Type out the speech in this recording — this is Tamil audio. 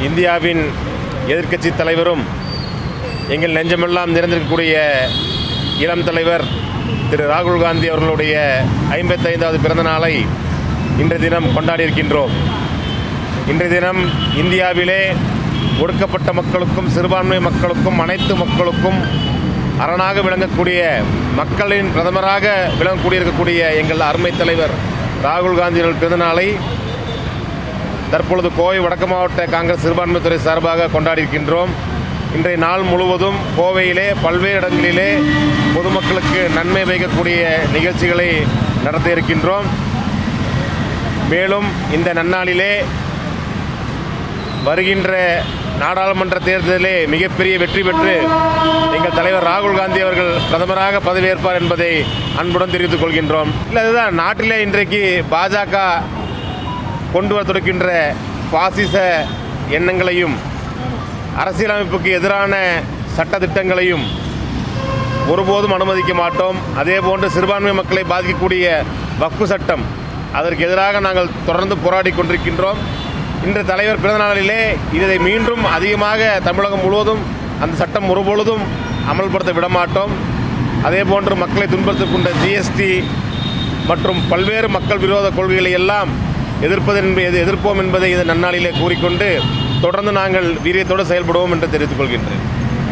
இந்தியாவின் எதிர்க்கட்சி தலைவரும் எங்கள் நெஞ்சமெல்லாம் நிறைந்திருக்கக்கூடிய இளம் தலைவர் திரு ராகுல் காந்தி அவர்களுடைய 55வது பிறந்த நாளை இன்றைய தினம் கொண்டாடியிருக்கின்றோம். இன்றைய தினம் இந்தியாவிலே ஒடுக்கப்பட்ட மக்களுக்கும் சிறுபான்மை மக்களுக்கும் அனைத்து மக்களுக்கும் அரணாக விளங்கக்கூடிய மக்களின் பிரதமராக விளங்கக்கூடியிருக்கக்கூடிய எங்கள் அருமை தலைவர் ராகுல் காந்தி அவர்கள் பிறந்த நாளை தற்பொழுது கோவை வடக்கு மாவட்ட காங்கிரஸ் சிறுபான்மைத்துறை சார்பாக கொண்டாடியிருக்கின்றோம். இன்றைய நாள் முழுவதும் கோவையிலே பல்வேறு இடங்களிலே பொதுமக்களுக்கு நன்மை வைக்கக்கூடிய நிகழ்ச்சிகளை நடத்த இருக்கின்றோம். மேலும் இந்த நன்னாளிலே வருகின்ற நாடாளுமன்ற தேர்தலிலே மிகப்பெரிய வெற்றி பெற்று எங்கள் தலைவர் ராகுல் காந்தி அவர்கள் பிரதமராக பதவியேற்பார் என்பதை அன்புடன் தெரிவித்துக் கொள்கின்றோம். இல்லை, அதுதான் நாட்டிலே இன்றைக்கு பாஜக கொண்டு வர துடிக்கின்ற பாசிச எண்ணங்களையும் அரசியலமைப்புக்கு எதிரான சட்டத்திட்டங்களையும் ஒருபோதும் அனுமதிக்க மாட்டோம். அதேபோன்று சிறுபான்மை மக்களை பாதிக்கக்கூடிய வக்ஃபு சட்டம், அதற்கு எதிராக நாங்கள் தொடர்ந்து போராடி கொண்டிருக்கின்றோம். இன்று தலைவர் பிறந்த நாளிலே இதை மீண்டும் அதிகமாக தமிழகம் முழுவதும் அந்த சட்டம் ஒருபொழுதும் அமல்படுத்த விடமாட்டோம். அதேபோன்று மக்களை துன்புறுத்தக்கூடிய ஜிஎஸ்டி மற்றும் பல்வேறு மக்கள் விரோத கொள்கைகளை எல்லாம் எதிர்ப்போம் என்பதை இந்த நன்னாளிலே கூறிக்கொண்டு தொடர்ந்து நாங்கள் வீரியத்தோடு செயல்படுவோம் என்று தெரிவித்துக் கொள்கின்றேன்.